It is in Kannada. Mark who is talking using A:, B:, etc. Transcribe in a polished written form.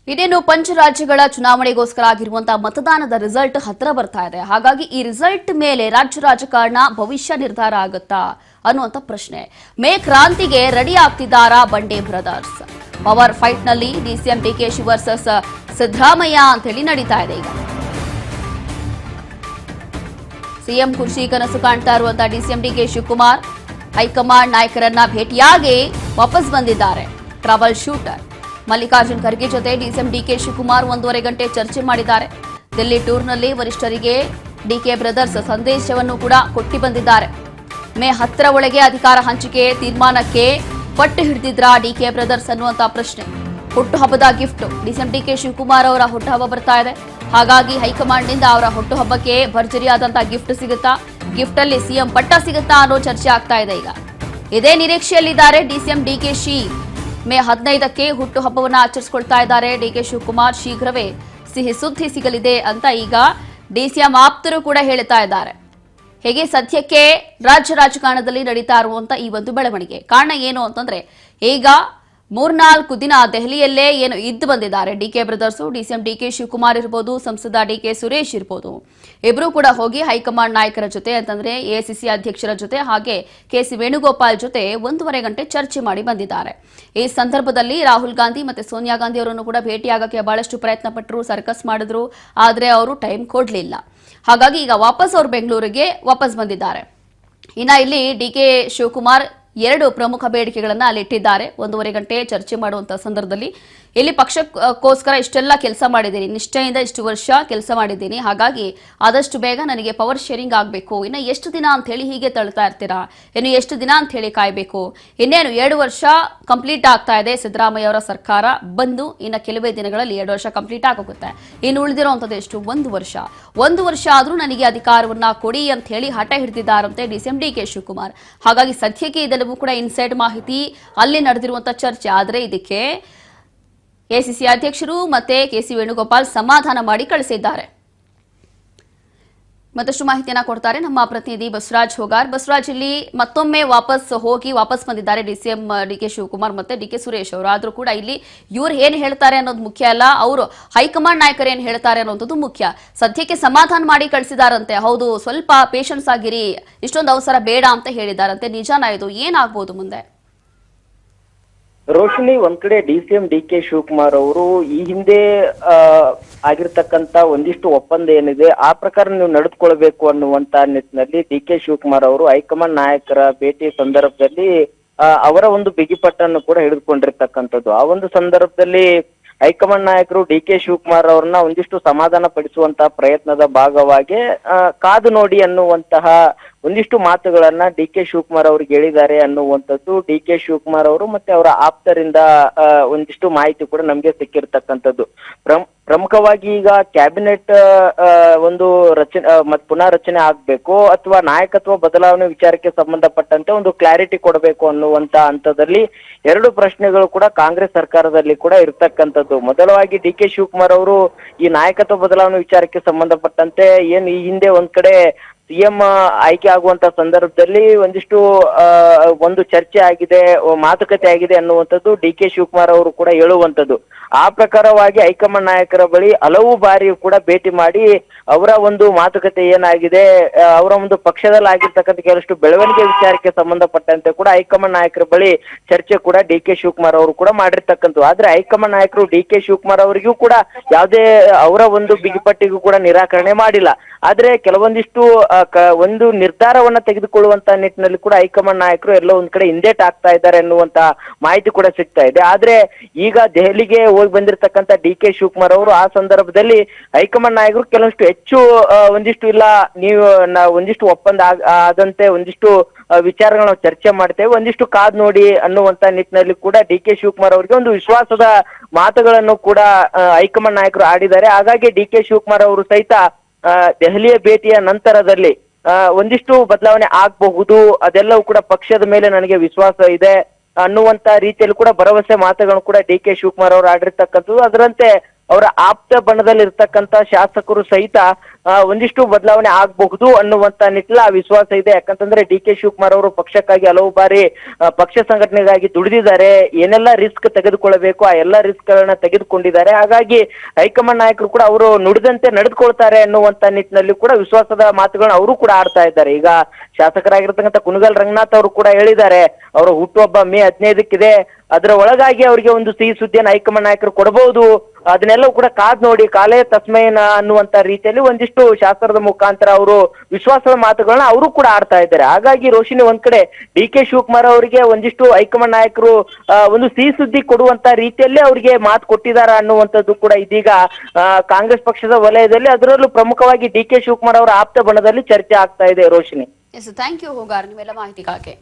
A: ಇನ್ನೇನು ಪಂಚರಾಜ್ಯಗಳ ಚುನಾವಣೆಗೋಸ್ಕರ ಆಗಿರುವಂತಹ ಮತದಾನದ ರಿಸಲ್ಟ್ ಹತ್ರ ಬರ್ತಾ ಇದೆ. ಹಾಗಾಗಿ ಈ ರಿಸಲ್ಟ್ ಮೇಲೆ ರಾಜ್ಯ ರಾಜಕಾರಣ ಭವಿಷ್ಯ ನಿರ್ಧಾರ ಆಗುತ್ತಾ ಅನ್ನುವಂತ ಪ್ರಶ್ನೆ. ಮೇ ಕ್ರಾಂತಿಗೆ ರೆಡಿ ಆಗ್ತಿದ್ದಾರಾ ಬಂಡೆ ಬ್ರದರ್ಸ್? ಪವರ್ ಫೈಟ್ ನಲ್ಲಿ ಡಿಸಿಎಂ ಡಿಕೆಶಿ ವರ್ಸಸ್ ಸಿದ್ದರಾಮಯ್ಯ ಅಂತ ಹೇಳಿ ನಡೀತಾ ಇದೆ. ಈಗ ಸಿಎಂ ಕುರ್ಚಿ ಕನಸು ಕಾಣ್ತಾ ಇರುವಂತಹ ಡಿಸಿಎಂ ಡಿಕೆ ಶಿವಕುಮಾರ್ ಹೈಕಮಾಂಡ್ ನಾಯಕರನ್ನ ಭೇಟಿಯಾಗಿ ವಾಪಸ್ ಬಂದಿದ್ದಾರೆ. ಟ್ರಾವೆಲ್ ಶೂಟರ್ ಮಲ್ಲಿಕಾರ್ಜುನ್ ಖರ್ಗೆ ಜೊತೆ ಡಿಸಿಎಂ ಡಿಕೆ ಶಿವಕುಮಾರ್ 1.5 ಗಂಟೆ ಚರ್ಚೆ ಮಾಡಿದ್ದಾರೆ. ದಿಲ್ಲಿ ಟೂರ್ನಲ್ಲಿ ವರಿಷ್ಠರಿಗೆ ಡಿಕೆ ಬ್ರದರ್ಸ್ ಸಂದೇಶವನ್ನು ಕೂಡ ಕೊಟ್ಟು ಬಂದಿದ್ದಾರೆ. ಮೇ 10ರ ಒಳಗೆ ಅಧಿಕಾರ ಹಂಚಿಕೆ ತೀರ್ಮಾನಕ್ಕೆ ಪಟ್ಟು ಹಿಡಿದಿದ್ರಾ ಡಿಕೆ ಬ್ರದರ್ಸ್ ಅನ್ನುವಂತ ಪ್ರಶ್ನೆ. ಹುಟ್ಟುಹಬ್ಬದ ಗಿಫ್ಟ್ ಡಿಸಿಎಂ ಡಿಕೆ ಶಿವಕುಮಾರ್ ಅವರ ಹುಟ್ಟುಹಬ್ಬ ಬರ್ತಾ ಇದೆ. ಹಾಗಾಗಿ ಹೈಕಮಾಂಡ್ ನಿಂದ ಅವರ ಹುಟ್ಟುಹಬ್ಬಕ್ಕೆ ಭರ್ಜರಿಯಾದಂತಹ ಗಿಫ್ಟ್ ಸಿಗುತ್ತಾ, ಗಿಫ್ಟ್ ಅಲ್ಲಿ ಸಿಎಂ ಪಟ್ಟ ಸಿಗುತ್ತಾ ಅನ್ನೋ ಚರ್ಚೆ ಆಗ್ತಾ ಇದೆ. ಈಗ ಇದೇ ನಿರೀಕ್ಷೆಯಲ್ಲಿದ್ದಾರೆ ಡಿಸಿಎಂ ಡಿಕೆಶಿ. ಮೇ 15ಕ್ಕೆ ಹುಟ್ಟುಹಬ್ಬವನ್ನು ಆಚರಿಸಿಕೊಳ್ತಾ ಇದ್ದಾರೆ ಡಿಕೆ ಶಿವಕುಮಾರ್. ಶೀಘ್ರವೇ ಸಿಹಿ ಸುದ್ದಿ ಸಿಗಲಿದೆ ಅಂತ ಈಗ ಡಿಸಿಎಂ ಆಪ್ತರು ಕೂಡ ಹೇಳ್ತಾ ಇದ್ದಾರೆ. ಹೇಗೆ ಸದ್ಯಕ್ಕೆ ರಾಜ್ಯ ರಾಜಕಾರಣದಲ್ಲಿ ನಡೀತಾ ಇರುವಂತ ಈ ಒಂದು ಬೆಳವಣಿಗೆ ಕಾರಣ ಏನು ಅಂತಂದ್ರೆ, ಈಗ 3-4 ದಿನ ದೆಹಲಿಯಲ್ಲೇ ಏನು ಇದ್ದು ಬಂದಿದ್ದಾರೆ ಡಿಕೆ ಬ್ರದರ್ಸು. ಡಿಸಿಎಂ ಡಿಕೆ ಶಿವಕುಮಾರ್ ಇರ್ಬೋದು, ಸಂಸದ ಡಿಕೆ ಸುರೇಶ್ ಇರ್ಬೋದು, ಇಬ್ರು ಕೂಡ ಹೋಗಿ ಹೈಕಮಾಂಡ್ ನಾಯಕರ ಜೊತೆ ಅಂತಂದ್ರೆ ಎಐಸಿಸಿ ಅಧ್ಯಕ್ಷರ ಜೊತೆ ಹಾಗೆ ಕೆಸಿ ವೇಣುಗೋಪಾಲ್ ಜೊತೆ 1.5 ಗಂಟೆ ಚರ್ಚೆ ಮಾಡಿ ಬಂದಿದ್ದಾರೆ. ಈ ಸಂದರ್ಭದಲ್ಲಿ ರಾಹುಲ್ ಗಾಂಧಿ ಮತ್ತೆ ಸೋನಿಯಾ ಗಾಂಧಿ ಅವರನ್ನು ಕೂಡ ಭೇಟಿಯಾಗಕ್ಕೆ ಬಹಳಷ್ಟು ಪ್ರಯತ್ನ ಪಟ್ಟರು, ಸರ್ಕಸ್ ಮಾಡಿದ್ರು, ಆದ್ರೆ ಅವರು ಟೈಮ್ ಕೊಡ್ಲಿಲ್ಲ. ಹಾಗಾಗಿ ಈಗ ವಾಪಸ್ ಅವರು ಬೆಂಗಳೂರಿಗೆ ವಾಪಸ್ ಬಂದಿದ್ದಾರೆ. ಇನ್ನ ಇಲ್ಲಿ ಡಿಕೆ ಶಿವಕುಮಾರ್ 2 ಪ್ರಮುಖ ಬೇಡಿಕೆಗಳನ್ನ ಅಲ್ಲಿ ಇಟ್ಟಿದ್ದಾರೆ. 1.5 ಗಂಟೆ ಚರ್ಚೆ ಮಾಡುವಂತ ಸಂದರ್ಭದಲ್ಲಿ ಇಲ್ಲಿ ಪಕ್ಷಕ್ಕೋಸ್ಕರ ಇಷ್ಟೆಲ್ಲ ಕೆಲಸ ಮಾಡಿದ್ದೀನಿ, ನಿಷ್ಠೆಯಿಂದ ಇಷ್ಟು ವರ್ಷ ಕೆಲಸ ಮಾಡಿದ್ದೀನಿ, ಹಾಗಾಗಿ ಆದಷ್ಟು ಬೇಗ ನನಗೆ ಪವರ್ ಶೇರಿಂಗ್ ಆಗಬೇಕು. ಇನ್ನು ಎಷ್ಟು ದಿನ ಅಂತ ಹೇಳಿ ಹೀಗೆ ತಳ್ತಾ ಇರ್ತೀರಾ, ಇನ್ನು ಎಷ್ಟು ದಿನ ಅಂತ ಹೇಳಿ ಕಾಯಬೇಕು? ಇನ್ನೇನು 7 ವರ್ಷ ಕಂಪ್ಲೀಟ್ ಆಗ್ತಾ ಇದೆ ಸಿದ್ದರಾಮಯ್ಯ ಅವರ ಸರ್ಕಾರ ಬಂದು. ಇನ್ನು ಕೆಲವೇ ದಿನಗಳಲ್ಲಿ 2 ವರ್ಷ ಕಂಪ್ಲೀಟ್ ಆಗೋಗುತ್ತೆ. ಇನ್ನು ಉಳಿದಿರುವಂಥದ್ದು ಎಷ್ಟು? 1 ವರ್ಷ. 1 ವರ್ಷ ಆದ್ರೂ ನನಗೆ ಅಧಿಕಾರವನ್ನ ಕೊಡಿ ಅಂತ ಹೇಳಿ ಹಠ ಹಿಡಿದಿದ್ದಾರಂತೆ ಡಿಸಿಎಂ ಡಿಕೆ ಶಿವಕುಮಾರ್. ಹಾಗಾಗಿ ಸದ್ಯಕ್ಕೆ ಇದೆಲ್ಲವೂ ಕೂಡ ಇನ್ಸೈಡ್ ಮಾಹಿತಿ, ಅಲ್ಲಿ ನಡೆದಿರುವಂತಹ ಚರ್ಚೆ. ಆದ್ರೆ ಇದಕ್ಕೆ ಎಐಸಿಸಿ ಅಧ್ಯಕ್ಷರು ಮತ್ತೆ ಕೆಸಿ ವೇಣುಗೋಪಾಲ್ ಸಮಾಧಾನ ಮಾಡಿ ಕಳಿಸಿದ್ದಾರೆ. ಮತ್ತಷ್ಟು ಮಾಹಿತಿಯನ್ನ ಕೊಡ್ತಾರೆ ನಮ್ಮ ಪ್ರತಿನಿಧಿ ಬಸವರಾಜ್ ಹೋಗಾರ್. ಬಸವರಾಜ್, ಇಲ್ಲಿ ಮತ್ತೊಮ್ಮೆ ವಾಪಸ್ ಬಂದಿದ್ದಾರೆ ಡಿಸಿಎಂ ಡಿಕೆ ಶಿವಕುಮಾರ್ ಮತ್ತೆ ಡಿಕೆ ಸುರೇಶ್ ಅವರು. ಆದ್ರೂ ಕೂಡ ಇಲ್ಲಿ ಇವ್ರು ಏನ್ ಹೇಳ್ತಾರೆ ಅನ್ನೋದು ಮುಖ್ಯ ಅಲ್ಲ, ಅವರು ಹೈಕಮಾಂಡ್ ನಾಯಕರು ಏನ್ ಹೇಳ್ತಾರೆ ಅನ್ನೋದು ಮುಖ್ಯ. ಸದ್ಯಕ್ಕೆ ಸಮಾಧಾನ ಮಾಡಿ ಕಳಿಸಿದಾರಂತೆ. ಹೌದು, ಸ್ವಲ್ಪ ಪೇಷನ್ಸ್ ಆಗಿರಿ, ಇಷ್ಟೊಂದು ಅವಸರ ಬೇಡ ಅಂತ ಹೇಳಿದಾರಂತೆ. ನಿಜಾನ ಇದು? ಏನಾಗ್ಬೋದು ಮುಂದೆ?
B: ರೋಶಿನಿ, ಒಂದ್ ಕಡೆ ಡಿಸಿಎಂ ಡಿಕೆ ಶಿವಕುಮಾರ್ ಅವರು ಈ ಹಿಂದೆ ಆಗಿರ್ತಕ್ಕಂತ ಒಂದಿಷ್ಟು ಒಪ್ಪಂದ ಏನಿದೆ ಆ ಪ್ರಕಾರ ನೀವು ನಡೆದುಕೊಳ್ಬೇಕು ಅನ್ನುವಂತ ನಿಟ್ಟಿನಲ್ಲಿ ಡಿಕೆ ಶಿವಕುಮಾರ್ ಅವರು ಹೈಕಮಾಂಡ್ ನಾಯಕರ ಭೇಟಿ ಸಂದರ್ಭದಲ್ಲಿ ಅವರ ಒಂದು ಬಿಗಿಪಟ್ಟನ್ನು ಕೂಡ ಹಿಡಿದುಕೊಂಡಿರ್ತಕ್ಕಂಥದ್ದು. ಆ ಒಂದು ಸಂದರ್ಭದಲ್ಲಿ ಹೈಕಮಾಂಡ್ ನಾಯಕರು ಡಿಕೆ ಶಿವಕುಮಾರ್ ಅವ್ರನ್ನ ಒಂದಿಷ್ಟು ಸಮಾಧಾನ ಪಡಿಸುವಂತಹ ಪ್ರಯತ್ನದ ಭಾಗವಾಗಿ ಕಾದು ನೋಡಿ ಅನ್ನುವಂತಹ ಒಂದಿಷ್ಟು ಮಾತುಗಳನ್ನ ಡಿಕೆ ಶಿವಕುಮಾರ್ ಅವ್ರಿಗೆ ಹೇಳಿದ್ದಾರೆ ಅನ್ನುವಂಥದ್ದು ಡಿಕೆ ಶಿವಕುಮಾರ್ ಅವರು ಮತ್ತೆ ಅವರ ಆಪ್ತರಿಂದ ಒಂದಿಷ್ಟು ಮಾಹಿತಿ ಕೂಡ ನಮ್ಗೆ ಸಿಕ್ಕಿರ್ತಕ್ಕಂಥದ್ದು. ಪ್ರಮುಖವಾಗಿ ಈಗ ಕ್ಯಾಬಿನೆಟ್ ಒಂದು ಪುನಃ ರಚನೆ ಆಗ್ಬೇಕು ಅಥವಾ ನಾಯಕತ್ವ ಬದಲಾವಣೆ ವಿಚಾರಕ್ಕೆ ಸಂಬಂಧಪಟ್ಟಂತೆ ಒಂದು ಕ್ಲಾರಿಟಿ ಕೊಡಬೇಕು ಅನ್ನುವಂತ ಹಂತದಲ್ಲಿ 2 ಪ್ರಶ್ನೆಗಳು ಕೂಡ ಕಾಂಗ್ರೆಸ್ ಸರ್ಕಾರದಲ್ಲಿ ಕೂಡ ಇರ್ತಕ್ಕಂಥದ್ದು. ಮೊದಲವಾಗಿ ಡಿಕೆ ಶಿವಕುಮಾರ್ ಅವರು ಈ ನಾಯಕತ್ವ ಬದಲಾವಣೆ ವಿಚಾರಕ್ಕೆ ಸಂಬಂಧಪಟ್ಟಂತೆ ಏನ್ ಈ ಹಿಂದೆ ಒಂದ್ ಕಡೆ ಸಿಎಂ ಆಯ್ಕೆ ಆಗುವಂತ ಸಂದರ್ಭದಲ್ಲಿ ಒಂದಿಷ್ಟು ಒಂದು ಚರ್ಚೆ ಆಗಿದೆ, ಮಾತುಕತೆ ಆಗಿದೆ ಅನ್ನುವಂಥದ್ದು ಡಿಕೆ ಶಿವಕುಮಾರ್ ಅವರು ಕೂಡ ಹೇಳುವಂಥದ್ದು. ಆ ಪ್ರಕಾರವಾಗಿ ಹೈಕಮಾಂಡ್ ನಾಯಕರ ಬಳಿ ಹಲವು ಬಾರಿ ಕೂಡ ಭೇಟಿ ಮಾಡಿ ಅವರ ಒಂದು ಮಾತುಕತೆ ಏನಾಗಿದೆ, ಅವರ ಒಂದು ಪಕ್ಷದಲ್ಲಿ ಆಗಿರ್ತಕ್ಕಂಥ ಕೆಲವಷ್ಟು ಬೆಳವಣಿಗೆ ವಿಚಾರಕ್ಕೆ ಸಂಬಂಧಪಟ್ಟಂತೆ ಕೂಡ ಹೈಕಮಾಂಡ್ ನಾಯಕರ ಬಳಿ ಚರ್ಚೆ ಕೂಡ ಡಿಕೆ ಶಿವಕುಮಾರ್ ಅವರು ಕೂಡ ಮಾಡಿರ್ತಕ್ಕಂಥದ್ದು. ಆದ್ರೆ ಹೈಕಮಾಂಡ್ ನಾಯಕರು ಡಿಕೆ ಶಿವಕುಮಾರ್ ಅವರಿಗೂ ಕೂಡ ಯಾವುದೇ ಅವರ ಒಂದು ಬಿಗಿಪಟ್ಟಿಗೂ ಕೂಡ ನಿರಾಕರಣೆ ಮಾಡಿಲ್ಲ. ಆದ್ರೆ ಕೆಲವೊಂದಿಷ್ಟು ಒಂದು ನಿರ್ಧಾರವನ್ನ ತೆಗೆದುಕೊಳ್ಳುವಂತ ನಿಟ್ಟಿನಲ್ಲಿ ಕೂಡ ಹೈಕಮಾಂಡ್ ನಾಯಕರು ಎಲ್ಲೋ ಒಂದ್ ಕಡೆ ಹಿಂದೇಟ್ ಆಗ್ತಾ ಇದ್ದಾರೆ ಅನ್ನುವಂತ ಮಾಹಿತಿ ಕೂಡ ಸಿಗ್ತಾ ಇದೆ. ಆದ್ರೆ ಈಗ ದೆಹಲಿಗೆ ಹೋಗಿ ಬಂದಿರತಕ್ಕಂತ ಡಿಕೆ ಶಿವಕುಮಾರ್ ಅವರು ಆ ಸಂದರ್ಭದಲ್ಲಿ ಹೈಕಮಾಂಡ್ ನಾಯಕರು ಕೆಲವಷ್ಟು ಹೆಚ್ಚು ಒಂದಿಷ್ಟು ಇಲ್ಲ, ನೀವು ಒಂದಿಷ್ಟು ಒಪ್ಪಂದ ಆದಂತೆ ಒಂದಿಷ್ಟು ವಿಚಾರಗಳನ್ನ ನಾವು ಚರ್ಚೆ ಮಾಡ್ತೇವೆ, ಒಂದಿಷ್ಟು ಕಾದ್ ನೋಡಿ ಅನ್ನುವಂತ ನಿಟ್ಟಿನಲ್ಲಿ ಕೂಡ ಡಿಕೆ ಶಿವಕುಮಾರ್ ಅವರಿಗೆ ಒಂದು ವಿಶ್ವಾಸದ ಮಾತುಗಳನ್ನು ಕೂಡ ಹೈಕಮಾಂಡ್ ನಾಯಕರು ಆಡಿದ್ದಾರೆ. ಹಾಗಾಗಿ ಡಿಕೆ ಶಿವಕುಮಾರ್ ಅವರು ಸಹಿತ ದೆಹಲಿಯ ಭೇಟಿಯ ನಂತರದಲ್ಲಿ ಒಂದಿಷ್ಟು ಬದಲಾವಣೆ ಆಗಬಹುದು, ಅದೆಲ್ಲವೂ ಕೂಡ ಪಕ್ಷದ ಮೇಲೆ ನನಗೆ ವಿಶ್ವಾಸ ಇದೆ ಅನ್ನುವಂತ ರೀತಿಯಲ್ಲಿ ಕೂಡ ಭರವಸೆ ಮಾತುಗಳನ್ನು ಕೂಡ ಡಿಕೆ ಶಿವಕುಮಾರ್ ಅವರು ಆಡಿರ್ತಕ್ಕಂಥದ್ದು. ಅದರಂತೆ ಅವರ ಆಪ್ತ ಬಣದಲ್ಲಿ ಇರ್ತಕ್ಕಂತ ಶಾಸಕರು ಸಹಿತ ಒಂದಿಷ್ಟು ಬದಲಾವಣೆ ಆಗಬಹುದು ಅನ್ನುವಂತ ನಿಟ್ಟಿನಲ್ಲಿ ಆ ವಿಶ್ವಾಸ ಇದೆ. ಯಾಕಂತಂದ್ರೆ ಡಿ ಕೆ ಶಿವಕುಮಾರ್ ಅವರು ಪಕ್ಷಕ್ಕಾಗಿ ಹಲವು ಬಾರಿ ಪಕ್ಷ ಸಂಘಟನೆಗಾಗಿ ದುಡಿದಿದ್ದಾರೆ. ಏನೆಲ್ಲ ರಿಸ್ಕ್ ತೆಗೆದುಕೊಳ್ಳಬೇಕು ಆ ಎಲ್ಲ ರಿಸ್ಕ್ ಗಳನ್ನ ತೆಗೆದುಕೊಂಡಿದ್ದಾರೆ. ಹಾಗಾಗಿ ಹೈಕಮಾಂಡ್ ನಾಯಕರು ಕೂಡ ಅವರು ನುಡಿದಂತೆ ನಡೆದುಕೊಳ್ತಾರೆ ಅನ್ನುವಂತ ನಿಟ್ಟಿನಲ್ಲಿ ಕೂಡ ವಿಶ್ವಾಸದ ಮಾತುಗಳನ್ನ ಅವರು ಕೂಡ ಆಡ್ತಾ ಇದ್ದಾರೆ. ಈಗ ಶಾಸಕರಾಗಿರ್ತಕ್ಕಂಥ ಕುಣಗಲ್ ರಂಗನಾಥ್ ಅವರು ಕೂಡ ಹೇಳಿದ್ದಾರೆ, ಅವರ ಹುಟ್ಟುಹಬ್ಬ ಮೇ 15ಕ್ಕಿದೆ, ಅದರ ಒಳಗಾಗಿ ಅವರಿಗೆ ಒಂದು ಸಿಹಿ ಸುದ್ದಿಯನ್ನು ಹೈಕಮಾಂಡ್ ನಾಯಕರು ಕೊಡಬಹುದು, ಅದನ್ನೆಲ್ಲವೂ ಕೂಡ ಕಾದ್ ನೋಡಿ ಕಾಲೇ ತಸ್ಮೈನ ಅನ್ನುವಂತ ರೀತಿಯಲ್ಲಿ ಒಂದಿಷ್ಟು ಶಾಸಕರ ಮುಖಾಂತರ ಅವರು ವಿಶ್ವಾಸದ ಮಾತುಗಳನ್ನ ಅವರು ಕೂಡ ಆಡ್ತಾ ಇದ್ದಾರೆ. ಹಾಗಾಗಿ ರೋಶಿನಿ ಒಂದ್ ಕಡೆ ಡಿ ಕೆ ಶಿವಕುಮಾರ್ ಅವರಿಗೆ ಒಂದಿಷ್ಟು ಹೈಕಮಾಂಡ್ ನಾಯಕರು ಒಂದು ಸಿಹಿ ಸುದ್ದಿ ಕೊಡುವಂತ ರೀತಿಯಲ್ಲಿ ಅವರಿಗೆ ಮಾತು ಕೊಟ್ಟಿದಾರ ಅನ್ನುವಂಥದ್ದು ಕೂಡ ಇದೀಗ ಕಾಂಗ್ರೆಸ್ ಪಕ್ಷದ ವಲಯದಲ್ಲಿ, ಅದರಲ್ಲೂ ಪ್ರಮುಖವಾಗಿ ಡಿ ಕೆ ಶಿವಕುಮಾರ್ ಅವರ ಆಪ್ತ ಬಣದಲ್ಲಿ ಚರ್ಚೆ ಆಗ್ತಾ ಇದೆ ರೋಶಿನಿ.
A: ಎಸ್, ಥ್ಯಾಂಕ್ ಯು ಹೋಗಾರ್, ನಿಮ್ಮೆಲ್ಲ ಮಾಹಿತಿಗಾಗಿ.